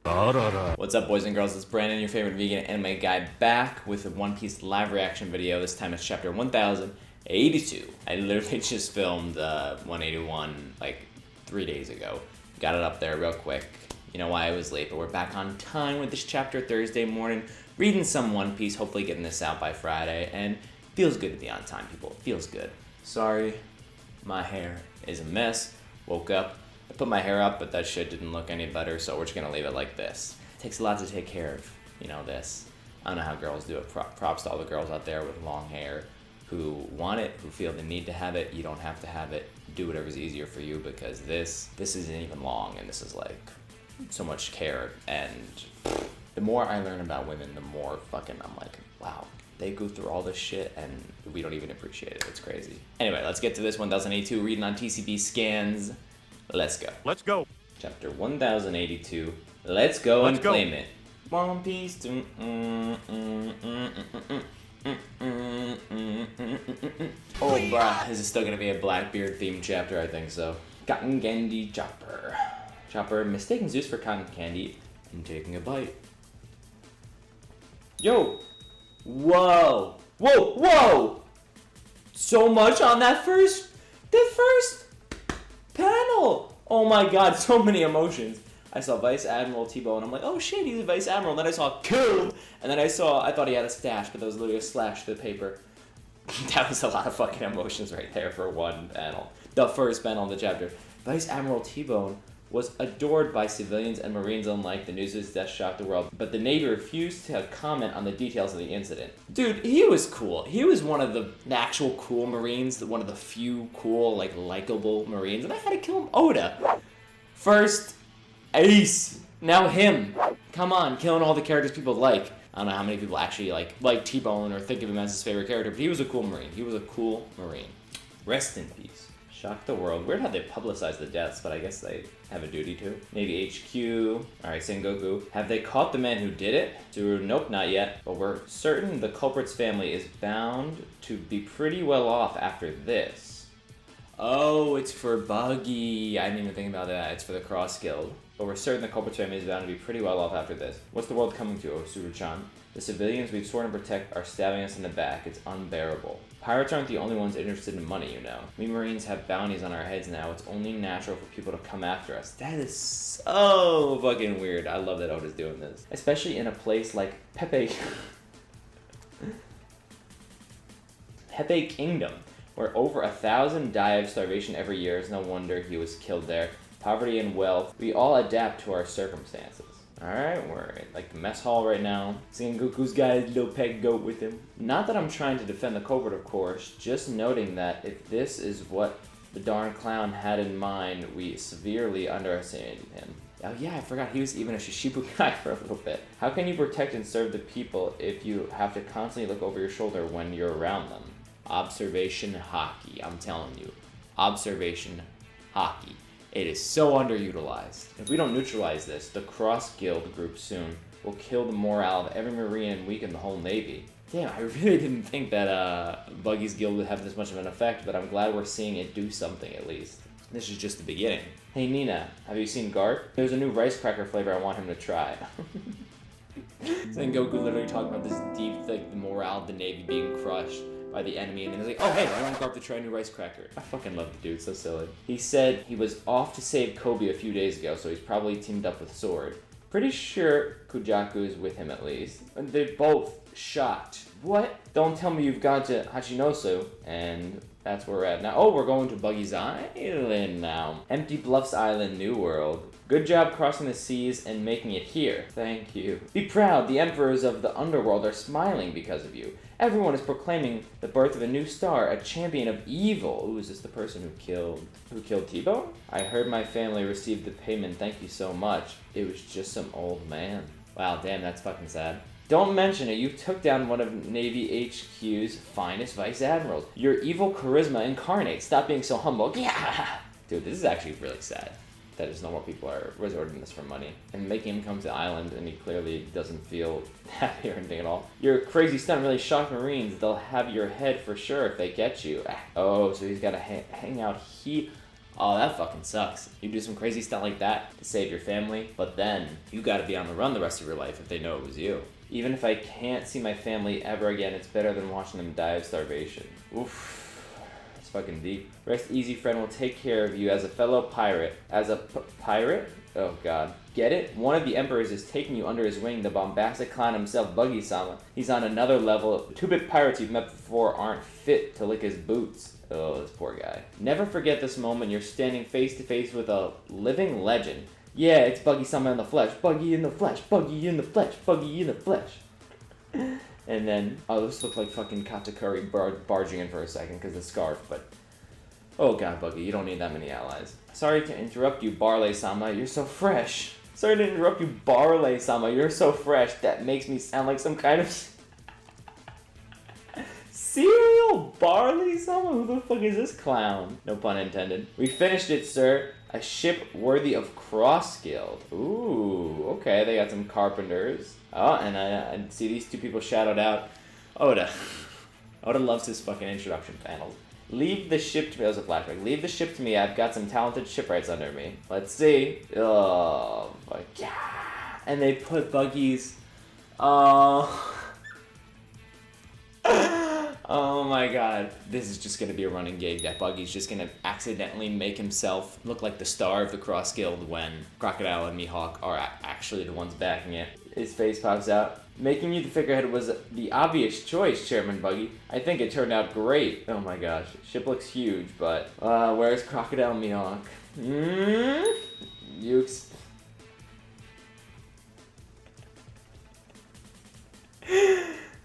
What's up, boys and girls? It's Brandon, your favorite vegan anime guy, back with a One Piece live reaction video. This time it's chapter 1082. I literally just filmed 181 like 3 days ago. Got it up there real quick. You know why I was late, but we're back on time with this chapter Thursday morning, reading some One Piece, hopefully getting this out by Friday, and feels good to be on time, people. It feels good. Sorry, my hair is a mess. Woke up. I put my hair up, but that shit didn't look any better, so we're just gonna leave it like this. It takes a lot to take care of, you know, this. I don't know how girls do it. Props to all the girls out there with long hair who want it, who feel the need to have it. You don't have to have it. Do whatever's easier for you, because this isn't even long, and this is like so much care. And the more I learn about women, the more fucking I'm like, wow, they go through all this shit and we don't even appreciate it. It's crazy. Anyway, let's get to this 1082, reading on TCB scans. Let's go. Let's go. Chapter 1082. Let's go and claim it. One Piece. Oh, bruh. This is still gonna be a Blackbeard themed chapter, I think so. Cotton Candy Chopper. Chopper mistaking Zeus for cotton candy and taking a bite. Yo! Whoa! Whoa! Whoa! So much on that first panel! Oh my god, so many emotions. I saw Vice Admiral T-Bone, and I'm like, oh shit, he's a Vice Admiral. And then I saw killed, and then I thought he had a stash, but that was literally a slash to the paper. That was a lot of fucking emotions right there for one panel. The first panel of the chapter. Vice Admiral T-Bone was adored by civilians and Marines alike. The news of his death shocked the world, but the Navy refused to comment on the details of the incident. Dude, he was cool. He was one of the actual cool Marines, one of the few cool, like, likable Marines, and I had to kill him. Oda. First, Ace. Now him. Come on, killing all the characters people like. I don't know how many people actually like T-Bone or think of him as his favorite character, but he was a cool Marine. He was a cool Marine. Rest in peace. Shock the world. Weird how they publicize the deaths, but I guess they have a duty to. Navy HQ. Alright, Sengoku. Have they caught the man who did it? Zuru, nope, not yet. But we're certain the culprit's family is bound to be pretty well off after this. Oh, it's for Buggy. I didn't even think about that. It's for the Cross Guild. But we're certain the culprit's family is bound to be pretty well off after this. What's the world coming to, Osuru-chan? The civilians we've sworn to protect are stabbing us in the back. It's unbearable. Pirates aren't the only ones interested in money, you know. We Marines have bounties on our heads now. It's only natural for people to come after us. That is so fucking weird. I love that Oda's doing this. Especially in a place like Pepe Kingdom, where over 1,000 die of starvation every year. It's no wonder he was killed there. Poverty and wealth, we all adapt to our circumstances. Alright, we're in like the mess hall right now. Seeing Goku's guy's little peg goat with him. Not that I'm trying to defend the culprit, of course, just noting that if this is what the darn clown had in mind, we severely underestimated him. Oh yeah, I forgot he was even a Shishibu guy for a little bit. How can you protect and serve the people if you have to constantly look over your shoulder when you're around them? Observation hockey, I'm telling you. Observation hockey. It is so underutilized. If we don't neutralize this, the Cross Guild group soon will kill the morale of every Marine and weaken the whole Navy. Damn, I really didn't think that Buggy's Guild would have this much of an effect, but I'm glad we're seeing it do something at least. This is just the beginning. Hey Nina, have you seen Garp? There's a new rice cracker flavor I want him to try. Sengoku literally talking about this deep, like, the morale of the Navy being crushed by the enemy, and then he's like, oh hey, I want Garp to try a new rice cracker. I fucking love the dude, so silly. He said he was off to save Kobe a few days ago, so he's probably teamed up with Sword. Pretty sure Kujaku is with him at least. And they're both shot. What? Don't tell me you've gone to Hachinosu, and that's where we're at now. Oh, we're going to Buggy's Island now. Empty Bluffs Island, New World. Good job crossing the seas and making it here. Thank you. Be proud, the emperors of the underworld are smiling because of you. Everyone is proclaiming the birth of a new star, a champion of evil. Ooh, is this the person who killed T-Bone? I heard my family received the payment, thank you so much. It was just some old man. Wow, damn, that's fucking sad. Don't mention it, you took down one of Navy HQ's finest vice admirals. Your evil charisma incarnate. Stop being so humble. Yeah! Dude, this is actually really sad. That just no more people are resorting to this for money. And making him come to the island, and he clearly doesn't feel happy or anything at all. Your crazy stunt really shocked Marines. They'll have your head for sure if they get you. Oh, so he's gotta hang out Oh, that fucking sucks. You do some crazy stuff like that to save your family, but then you gotta be on the run the rest of your life if they know it was you. Even if I can't see my family ever again, it's better than watching them die of starvation. Oof. It's fucking deep. Rest easy, friend. Will take care of you as a fellow pirate. As a pirate? Oh god. Get it? One of the emperors is taking you under his wing, the bombastic clown himself, Buggy-sama. He's on another level. The 2-bit pirates you've met before aren't fit to lick his boots. Oh, this poor guy. Never forget this moment. You're standing face to face with a living legend. Yeah, it's Buggy-sama in the flesh. Buggy in the flesh. Buggy in the flesh. Buggy in the flesh. And then, oh, this looked like fucking Katakuri barging in for a second because of the scarf, but... Oh god, Buggy, you don't need that many allies. Sorry to interrupt you, Barley-sama. You're so fresh. Sorry to interrupt you, Barley-sama. You're so fresh. That makes me sound like some kind of... Cereal Barley-sama? Who the fuck is this clown? No pun intended. We finished it, sir. A ship worthy of Cross-Guild. Ooh, okay, they got some carpenters. Oh, and I see these two people shouted out. Oda. Oda loves his fucking introduction panels. Leave the ship to me. That was a flashback. Leave the ship to me. I've got some talented shipwrights under me. Let's see. Oh, fuck yeah. And they put Buggy's... Oh my god. This is just gonna be a running gag that Buggy's just gonna accidentally make himself look like the star of the Cross Guild when Crocodile and Mihawk are actually the ones backing it. His face pops out. Making you the figurehead was the obvious choice, Chairman Buggy. I think it turned out great. Oh my gosh. Ship looks huge, but... where's Crocodile and Mihawk?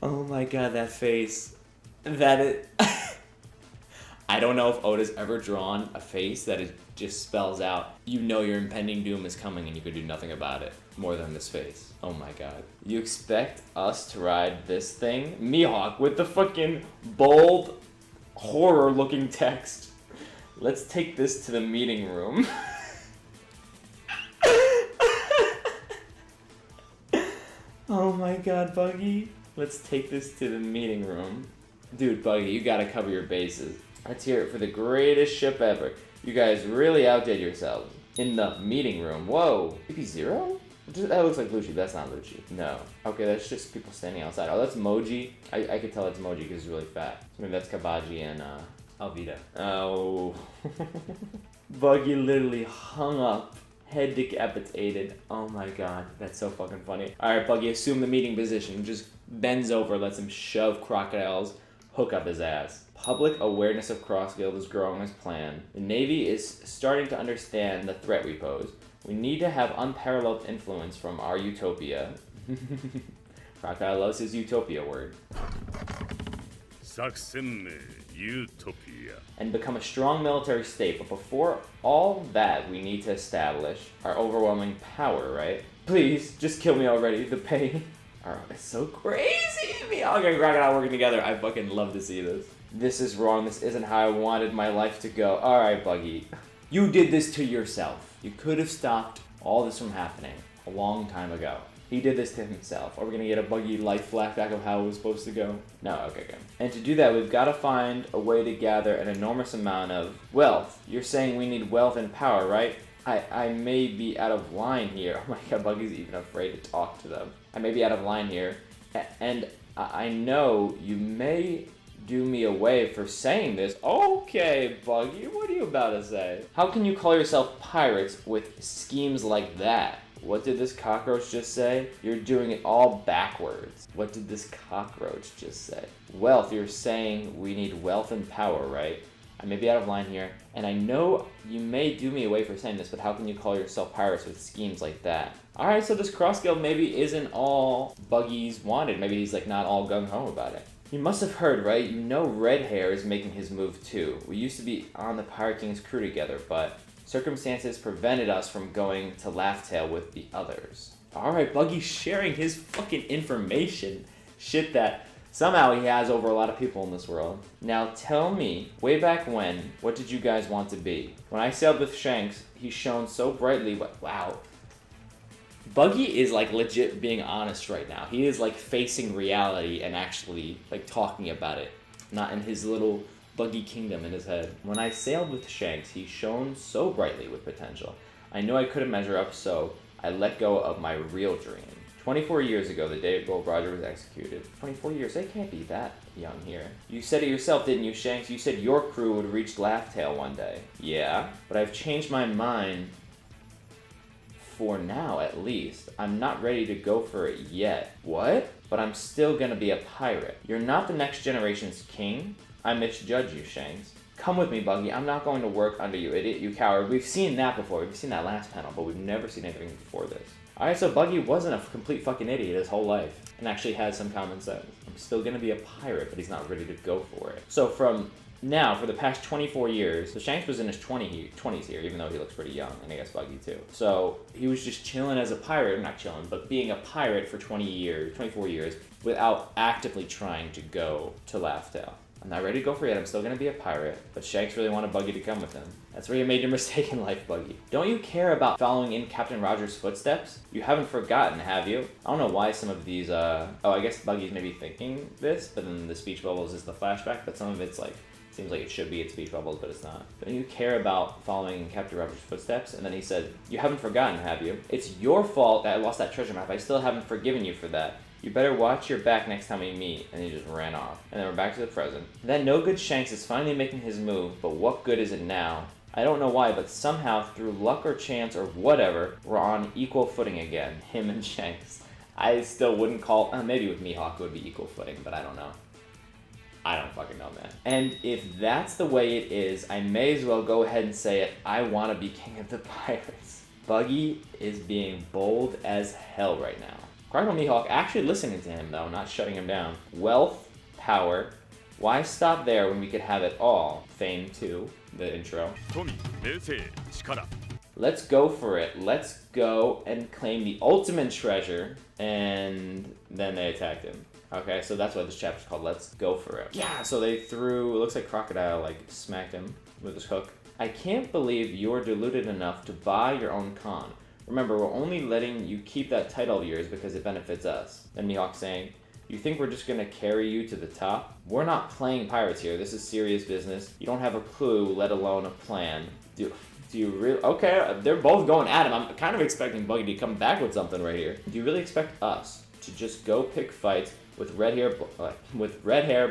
Oh my god, that face. That is... I don't know if Oda's ever drawn a face that it just spells out, you know your impending doom is coming and you could do nothing about it, more than this face. Oh my god. You expect us to ride this thing? Mihawk with the fucking bold, horror-looking text. Let's take this to the meeting room. Oh my god, Buggy. Let's take this to the meeting room. Dude, Buggy, you gotta cover your bases. Let's hear it for the greatest ship ever. You guys really outdid yourselves. In the meeting room. Whoa. CP0? That looks like Lucci, but that's not Lucci. No. Okay, that's just people standing outside. Oh, that's Moji. I could tell it's Moji because he's really fat. So maybe that's Kabaji and Alvida. Oh. Buggy literally hung up. Head decapitated. Oh my god, that's so fucking funny. Alright, Buggy, assume the meeting position. Just bends over, lets him shove Crocodile's hook up his ass. Public awareness of Cross Guild is growing as planned. The Navy is starting to understand the threat we pose. We need to have unparalleled influence from our utopia. Crocodile loves his utopia word. Utopia. And become a strong military state, but before all that, we need to establish our overwhelming power, right? Please, just kill me already. The pain. Oh, it's so crazy. Mihawk and Crocodile working together. I fucking love to see this. This is wrong. This isn't how I wanted my life to go. Alright, Buggy. You did this to yourself. You could have stopped all this from happening a long time ago. He did this to himself. Are we gonna get a Buggy life flashback of how it was supposed to go? No, okay, good. And to do that, we've got to find a way to gather an enormous amount of wealth. You're saying we need wealth and power, right? I may be out of line here. Oh my god, Buggy's even afraid to talk to them. I may be out of line here. And I know you may do me away for saying this. Okay, Buggy, what are you about to say? How can you call yourself pirates with schemes like that? What did this cockroach just say? You're doing it all backwards. What did this cockroach just say? Wealth, you're saying we need wealth and power, right? I may be out of line here, and I know you may do me away for saying this, but how can you call yourself pirates with schemes like that? Alright, so this Cross Guild maybe isn't all Buggy's wanted. Maybe he's like not all gung-ho about it. You must have heard, right? You know Red Hair is making his move too. We used to be on the Pirate King's crew together, but circumstances prevented us from going to Laugh Tale with the others. Alright, Buggy's sharing his fucking information. Shit that somehow he has over a lot of people in this world. Now tell me, way back when, what did you guys want to be? When I sailed with Shanks, he shone so brightly, wow. Buggy is like legit being honest right now. He is like facing reality and actually like talking about it. Not in his little Buggy Kingdom in his head. When I sailed with Shanks, he shone so brightly with potential. I knew I couldn't measure up, so I let go of my real dream. 24 years ago, the day Gold Roger was executed. 24 years? They can't be that young here. You said it yourself, didn't you, Shanks? You said your crew would reach Laugh-Tale one day. Yeah, but I've changed my mind. For now, at least. I'm not ready to go for it yet. What? But I'm still gonna be a pirate. You're not the next generation's king. I misjudge you, Shanks. Come with me, Buggy. I'm not going to work under you, idiot, you coward. We've seen that before. We've seen that last panel, but we've never seen anything before this. Alright, so Buggy wasn't a complete fucking idiot his whole life, and actually had some common sense. I'm still gonna be a pirate, but he's not ready to go for it. So from now, for the past 24 years, so Shanks was in his 20s here, even though he looks pretty young, and I guess Buggy too. So he was just chilling as a pirate, not chilling, but being a pirate for 24 years, without actively trying to go to Laugh-Tale. I'm not ready to go for it yet, I'm still gonna be a pirate, but Shanks really wanted Buggy to come with him. That's where you made your mistake in life, Buggy. Don't you care about following in Captain Rogers' footsteps? You haven't forgotten, have you? I don't know why some of these, I guess Buggy's maybe thinking this, but then the speech bubbles is the flashback, but some of it's like, seems like it should be in speech bubbles, but it's not. Don't you care about following Captain Rogers' footsteps? And then he said, you haven't forgotten, have you? It's your fault that I lost that treasure map. I still haven't forgiven you for that. You better watch your back next time we meet. And he just ran off. And then we're back to the present. Then No Good Shanks is finally making his move, but what good is it now? I don't know why, but somehow, through luck or chance or whatever, we're on equal footing again. Him and Shanks. I still wouldn't call... maybe with Mihawk it would be equal footing, but I don't know. I don't fucking know, man. And if that's the way it is, I may as well go ahead and say it. I want to be king of the pirates. Buggy is being bold as hell right now. Crocodile Mihawk actually listening to him, though, not shutting him down. Wealth, power. Why stop there when we could have it all? Fame, too. The intro. Let's go for it. Let's go and claim the ultimate treasure. And then they attacked him. Okay, so that's why this chapter's called Let's Go For It. Yeah, so they threw, it looks like Crocodile, like, smacked him with his hook. I can't believe you're deluded enough to buy your own con. Remember, we're only letting you keep that title of yours because it benefits us. And Mihawk saying, you think we're just gonna carry you to the top? We're not playing pirates here. This is serious business. You don't have a clue, let alone a plan. Do you really? Okay, they're both going at him. I'm kind of expecting Buggy to come back with something right here. Do you really expect us to just go pick fights with red hair,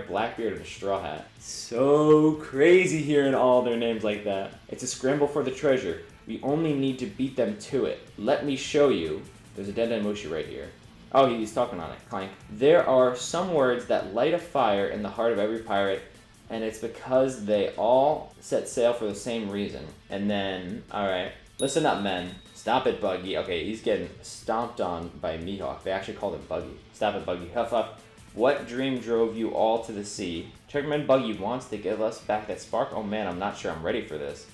Blackbeard, and a straw hat? So crazy hearing all their names like that. It's a scramble for the treasure. We only need to beat them to it. Let me show you. There's a dead-end Mushi right here. Oh, he's talking on it. Clank. There are some words that light a fire in the heart of every pirate, and it's because they all set sail for the same reason. And then, alright, listen up, men. Stop it, Buggy. Okay, he's getting stomped on by Mihawk. They actually called him Buggy. Stop it, Buggy. Huff, huff. What dream drove you all to the sea? Checkman Buggy wants to give us back that spark? Oh man, I'm not sure I'm ready for this.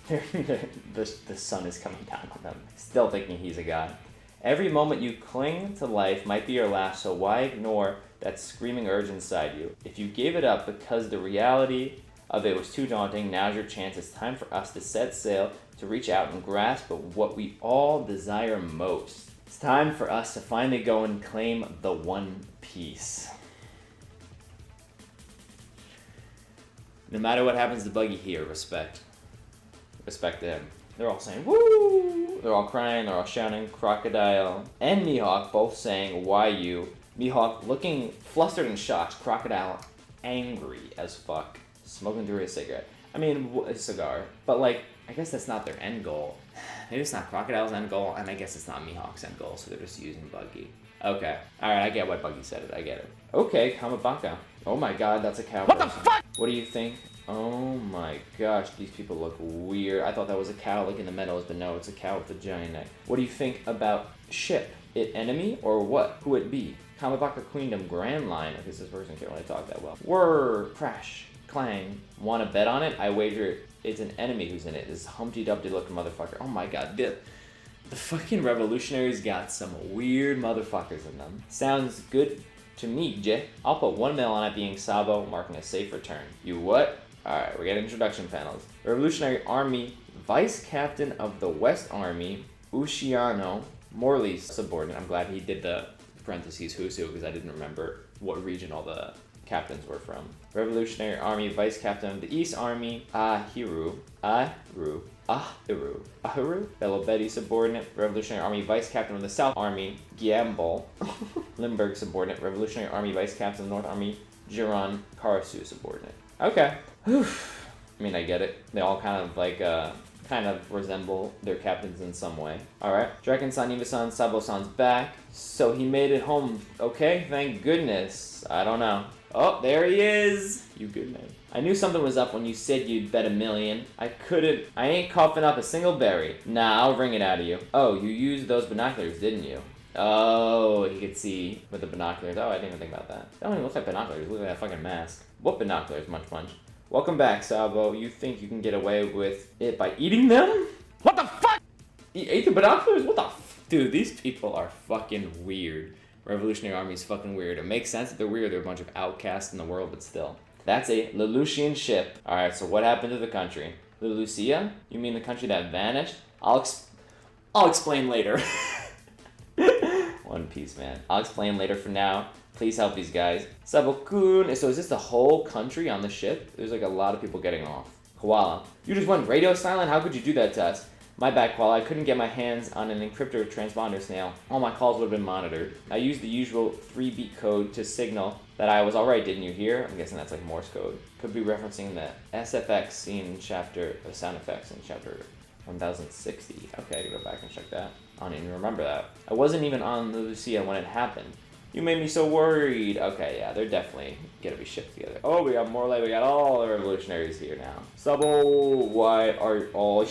The sun is coming down on them. Still thinking he's a god. Every moment you cling to life might be your last, so why ignore that screaming urge inside you? If you gave it up because the reality of it was too daunting, now's your chance. It's time for us to set sail, to reach out and grasp at what we all desire most. It's time for us to finally go and claim the One Piece. No matter what happens to Buggy here, respect. Respect to him. They're all saying, woo! They're all crying, they're all shouting. Crocodile and Mihawk both saying, why you? Mihawk looking flustered and shocked. Crocodile angry as fuck. Smoking through his cigarette. I mean, a cigar. But like, I guess that's not their end goal. Maybe it's not Crocodile's end goal, and I guess it's not Mihawk's end goal, so they're just using Buggy. Okay. Alright, I get why Buggy said it. I get it. Okay, Kamabaka. Oh my god, that's a cow person. What the fuck? What do you think? Oh my gosh, these people look weird. I thought that was a cow like in the meadows, but no, it's a cow with a giant neck. What do you think about ship? It enemy or what? Who it be? Kamabaka Queendom Grand Line. I guess this person can't really talk that well. Whir, crash, clang. Want to bet on it? I wager it's an enemy who's in it. This Humpty Dumpty looking motherfucker. Oh my god, the fucking revolutionaries got some weird motherfuckers in them. Sounds good to me, Jay. I'll put 1 mil on it being Sabo, marking a safe return. You what? Alright, we got introduction panels. The Revolutionary Army Vice Captain of the West Army, Ushiano, Morley's subordinate. I'm glad he did the parentheses Husu because I didn't remember what region all the captains were from. Revolutionary Army Vice Captain of the East Army, Ahiru. Belobedi subordinate. Revolutionary Army Vice Captain of the South Army, Giambol. Limburg subordinate. Revolutionary Army Vice Captain of the North Army, Jiran Karasu subordinate. Okay. I mean, I get it. They all kind of resemble their captains in some way. Alright. Draken-san, Iva-san, Sabo-san's back. So he made it home. Okay, thank goodness. I don't know. Oh, there he is! You good man. I knew something was up when you said you'd bet $1 million. I ain't coughing up a single berry. Nah, I'll wring it out of you. Oh, you used those binoculars, didn't you? Oh, he could see with the binoculars. Oh, I didn't even think about that. That don't even look like binoculars. It looks like that fucking mask. What binoculars, Munch Munch? Welcome back, Sabo. You think you can get away with it by eating them? What the fuck? He ate the binoculars? What the Dude, these people are fucking weird. Revolutionary Army's fucking weird. It makes sense that they're weird. They're a bunch of outcasts in the world, but still. That's a Lelouchian ship. Alright, so what happened to the country? Leloucia? You mean the country that vanished? I'll explain later. One Piece, man. I'll explain later. For now, please help these guys. Sabo-kun. So is this the whole country on the ship? There's like a lot of people getting off. Koala. You just went radio silent? How could you do that to us? My bad, Koala. I couldn't get my hands on an encryptor transponder snail. All my calls would have been monitored. I used the usual 3-beat code to signal that I was alright, didn't you hear? I'm guessing that's like Morse code. Could be referencing the SFX scene in sound effects in chapter 1060. Okay, I gotta go back and check that. I don't even remember that. I wasn't even on the Lucia when it happened. You made me so worried. Okay, yeah, they're definitely gonna be shipped together. Oh, we got Morley. We got all the revolutionaries here now. Sabo, why are all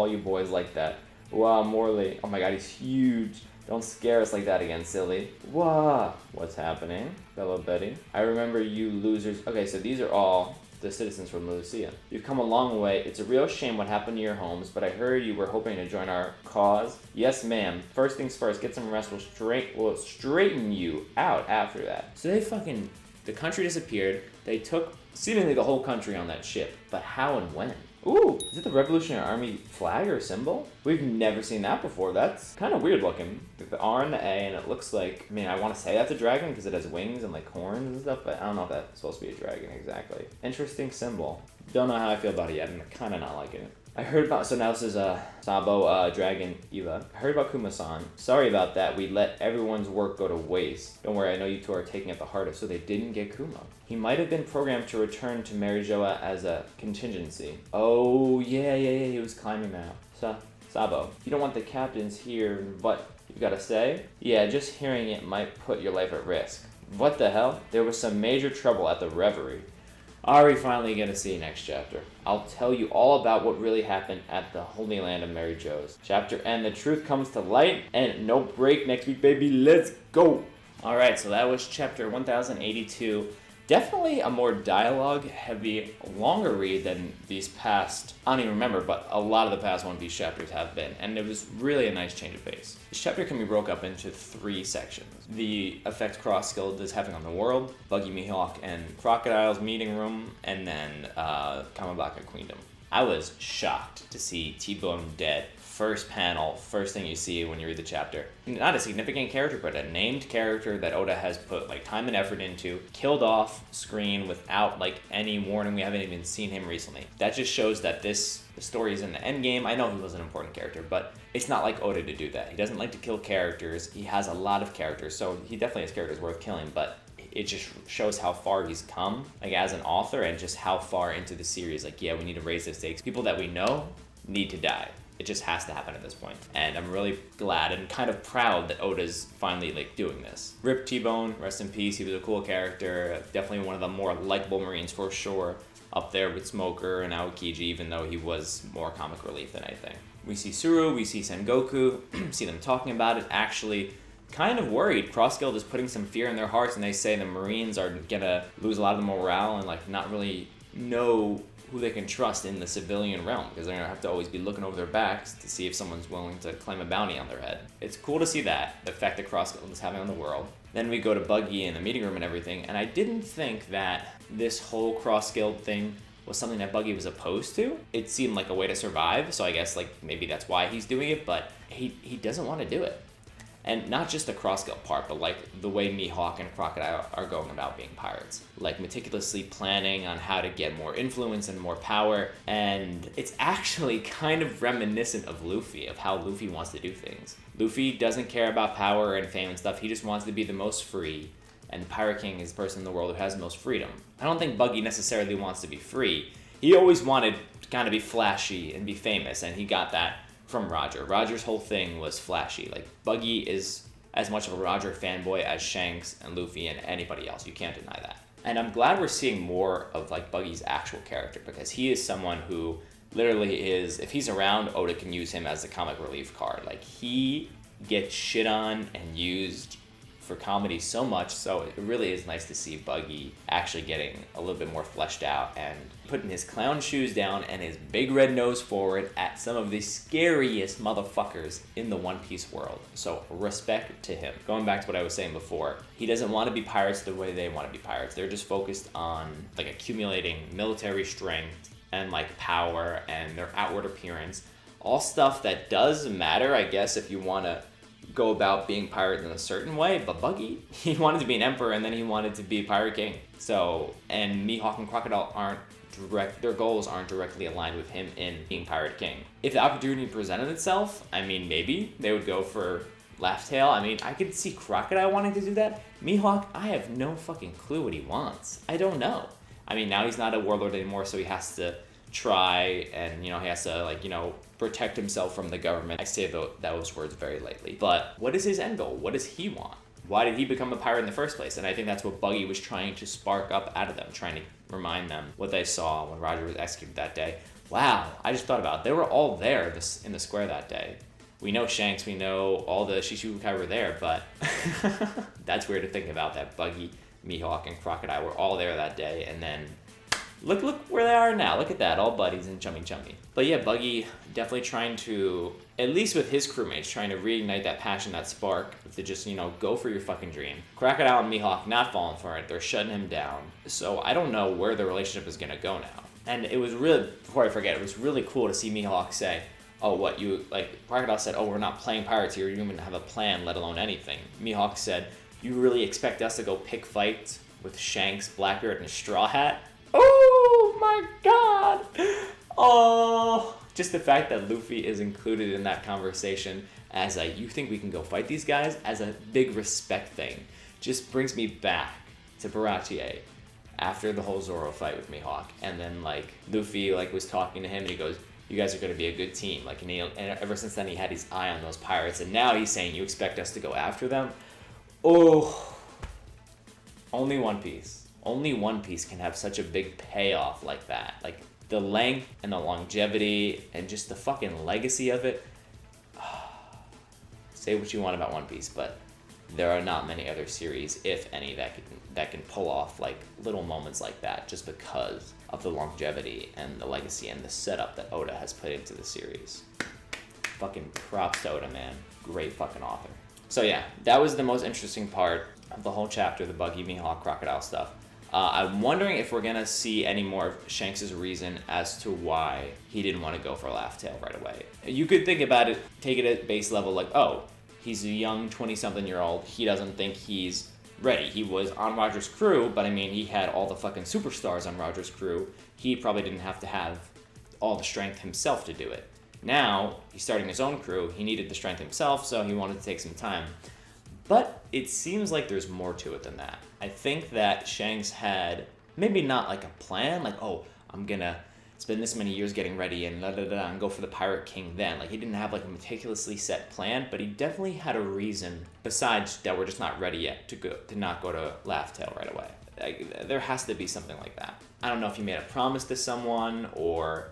you boys like that? Wow, Morley. Oh my God, he's huge. Don't scare us like that again, silly. Wow. What's happening? Fellow Betty. I remember you losers. Okay, so these are all the citizens from Lucia. You've come a long way. It's a real shame what happened to your homes, but I heard you were hoping to join our cause. Yes, ma'am. First things first, get some rest. We'll straighten you out after that. So the country disappeared. They took seemingly the whole country on that ship, but how and when? Ooh, is it the Revolutionary Army flag or symbol? We've never seen that before. That's kind of weird looking. The R and the A, and it looks like, I mean, I want to say that's a dragon because it has wings and like horns and stuff, but I don't know if that's supposed to be a dragon exactly. Interesting symbol. Don't know how I feel about it yet. I'm kind of not liking it. I heard about, so now this is Sabo, Dragon, Eva. I heard about Kuma-san. Sorry about that. We let everyone's work go to waste. Don't worry, I know you two are taking it the hardest, so they didn't get Kuma. He might have been programmed to return to Marijoa as a contingency. Oh, yeah, he was climbing now. Sabo, you don't want the captains here, but you gotta say? Yeah, just hearing it might put your life at risk. What the hell? There was some major trouble at the Reverie. Are we finally going to see next chapter? I'll tell you all about what really happened at the Holy Land of Mary Jo's. Chapter N, the truth comes to light, and no break next week, baby. Let's go! Alright, so that was chapter 1082. Definitely a more dialogue-heavy, longer read than these past, I don't even remember, but a lot of the past One Piece chapters have been, and it was really a nice change of pace. This chapter can be broke up into 3 sections. The effect Cross Guild is having on the world, Buggy Mihawk and Crocodile's meeting room, and then Kamabaka Queendom. I was shocked to see T-Bone dead. First panel, first thing you see when you read the chapter. Not a significant character, but a named character that Oda has put like time and effort into, killed off screen without like any warning. We haven't even seen him recently. That just shows that the story is in the end game. I know he was an important character, but it's not like Oda to do that. He doesn't like to kill characters. He has a lot of characters, so he definitely has characters worth killing, but it just shows how far he's come, like as an author, and just how far into the series. Like, yeah, we need to raise the stakes. People that we know need to die. It just has to happen at this point. And I'm really glad and kind of proud that Oda's finally like doing this. Rip T-Bone, rest in peace. He was a cool character. Definitely one of the more likable Marines for sure. Up there with Smoker and Aokiji, even though he was more comic relief than anything. We see Suru, we see Sengoku, see them talking about it, actually kind of worried. Cross Guild is putting some fear in their hearts, and they say the Marines are gonna lose a lot of the morale and like not really know who they can trust in the civilian realm, because they're gonna have to always be looking over their backs to see if someone's willing to claim a bounty on their head. It's cool to see that, the effect that Cross Guild is having on the world. Then we go to Buggy in the meeting room and everything, and I didn't think that this whole Cross Guild thing was something that Buggy was opposed to. It seemed like a way to survive, so I guess like maybe that's why he's doing it, but he doesn't want to do it. And not just the cross-skill part, but like the way Mihawk and Crocodile are going about being pirates. Like meticulously planning on how to get more influence and more power. And it's actually kind of reminiscent of Luffy, of how Luffy wants to do things. Luffy doesn't care about power and fame and stuff. He just wants to be the most free. And the Pirate King is the person in the world who has the most freedom. I don't think Buggy necessarily wants to be free. He always wanted to kind of be flashy and be famous, and he got that from Roger. Roger's whole thing was flashy. Like, Buggy is as much of a Roger fanboy as Shanks and Luffy and anybody else. You can't deny that. And I'm glad we're seeing more of, like, Buggy's actual character, because he is someone who literally is, if he's around, Oda can use him as a comic relief card. Like, he gets shit on and used for comedy so much, so it really is nice to see Buggy actually getting a little bit more fleshed out and putting his clown shoes down and his big red nose forward at some of the scariest motherfuckers in the One Piece world. So respect to him. Going back to what I was saying before, he doesn't want to be pirates the way they want to be pirates. They're just focused on like accumulating military strength and like power and their outward appearance. All stuff that does matter, I guess, if you want to go about being pirate in a certain way, but Buggy, he wanted to be an emperor and then he wanted to be Pirate King. So, and Mihawk and Crocodile their goals aren't directly aligned with him in being Pirate King. If the opportunity presented itself, I mean, maybe they would go for Laugh Tale. I mean, I could see Crocodile wanting to do that. Mihawk, I have no fucking clue what he wants. I don't know. I mean, now he's not a warlord anymore, so he has to try and, he has to, protect himself from the government. I say those words very lightly. But what is his end goal? What does he want? Why did he become a pirate in the first place? And I think that's what Buggy was trying to spark up out of them, trying to remind them what they saw when Roger was executed that day. Wow, I just thought about it. They were all there in the square that day. We know Shanks, we know all the Shichibukai were there, but that's weird to think about, that Buggy, Mihawk, and Crocodile were all there that day, and then Look where they are now. Look at that, all buddies and chummy. But yeah, Buggy definitely trying to, at least with his crewmates, trying to reignite that passion, that spark, to just, go for your fucking dream. Crocodile and Mihawk not falling for it. They're shutting him down. So I don't know where the relationship is going to go now. And it was really, before I forget, it was really cool to see Mihawk say, Crocodile said, we're not playing pirates here. You don't even have a plan, let alone anything. Mihawk said, you really expect us to go pick fights with Shanks, Blackbeard, and a Straw Hat? Oh my god! Oh, just the fact that Luffy is included in that conversation as you think we can go fight these guys, as a big respect thing, just brings me back to Baratie after the whole Zoro fight with Mihawk. And then Luffy was talking to him and he goes, you guys are going to be a good team. And ever since then he had his eye on those pirates, and now he's saying, you expect us to go after them? Oh, only One Piece. Only One Piece can have such a big payoff like that. Like, the length and the longevity and just the fucking legacy of it. Say what you want about One Piece, but there are not many other series, if any, that can pull off little moments like that, just because of the longevity and the legacy and the setup that Oda has put into the series. Fucking props to Oda, man. Great fucking author. So yeah, that was the most interesting part of the whole chapter, the Buggy, Mihawk, Crocodile stuff. I'm wondering if we're going to see any more of Shanks' reason as to why he didn't want to go for Laugh Tale right away. You could think about it, take it at base level, he's a young 20-something-year-old. He doesn't think he's ready. He was on Roger's crew, but he had all the fucking superstars on Roger's crew. He probably didn't have to have all the strength himself to do it. Now, he's starting his own crew. He needed the strength himself, so he wanted to take some time. But it seems like there's more to it than that. I think that Shanks had maybe not a plan, I'm gonna spend this many years getting ready and and go for the Pirate King then. He didn't have a meticulously set plan, but he definitely had a reason besides that we're just not ready yet to not go to Laugh Tale right away. There has to be something like that. I don't know if he made a promise to someone, or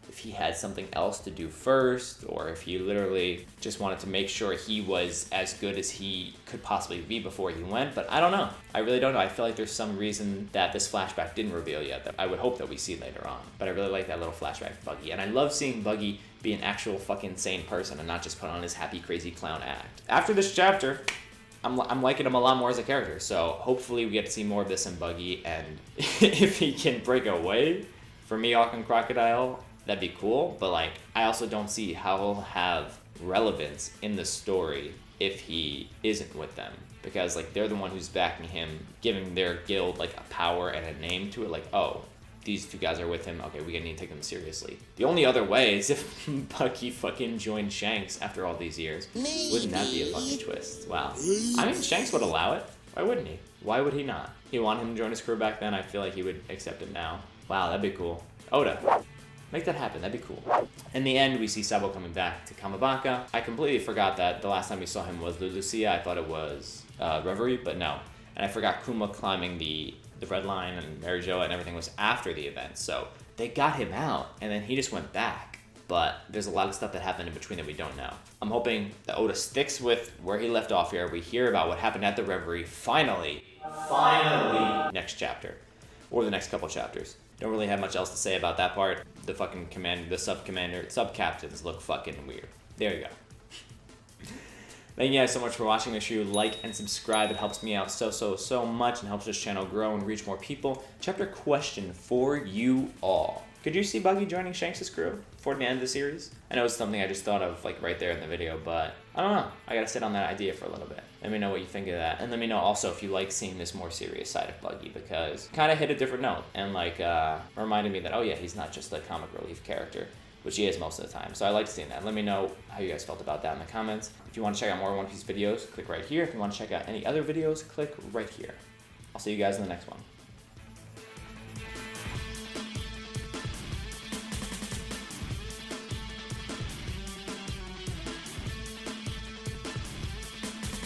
if he had something else to do first, or if he literally just wanted to make sure he was as good as he could possibly be before he went, but I don't know. I really don't know. I feel like there's some reason that this flashback didn't reveal yet that I would hope that we see later on. But I really like that little flashback of Buggy, and I love seeing Buggy be an actual fucking sane person and not just put on his happy, crazy clown act. After this chapter, I'm liking him a lot more as a character, so hopefully we get to see more of this in Buggy, and if he can break away from Mihawk and Crocodile, that'd be cool, but I also don't see how he'll have relevance in the story if he isn't with them, because like they're the one who's backing him, giving their guild like a power and a name to it. Like, oh, these two guys are with him. Okay, we need to take them seriously. The only other way is if Bucky fucking joined Shanks after all these years. Wouldn't that be a fucking twist? Wow. I mean, Shanks would allow it. Why wouldn't he? Why would he not? He wanted him to join his crew back then. I feel like he would accept it now. Wow, that'd be cool. Oda. Make that happen. That'd be cool. In the end, we see Sabo coming back to Kamabaka. I completely forgot that the last time we saw him was Lucia. I thought it was Reverie, but no. And I forgot Kuma climbing the Red Line and Mary Jo and everything was after the event. So they got him out, and then he just went back. But there's a lot of stuff that happened in between that we don't know. I'm hoping that Oda sticks with where he left off here. We hear about what happened at the Reverie finally, next chapter. Or the next couple chapters. Don't really have much else to say about that part. The fucking sub-captains look fucking weird. There you go. Thank you guys so much for watching. Make sure you like and subscribe. It helps me out so much and helps this channel grow and reach more people. Chapter question for you all. Could you see Bucky joining Shanks' crew before the end of the series? I know it's something I just thought of like right there in the video, but I don't know. I gotta sit on that idea for a little bit. Let me know what you think of that. And let me know also if you like seeing this more serious side of Bucky, because kind of hit a different note and like reminded me that, oh yeah, he's not just a comic relief character, which he is most of the time. So I like seeing that. Let me know how you guys felt about that in the comments. If you want to check out more One Piece videos, click right here. If you want to check out any other videos, click right here. I'll see you guys in the next one.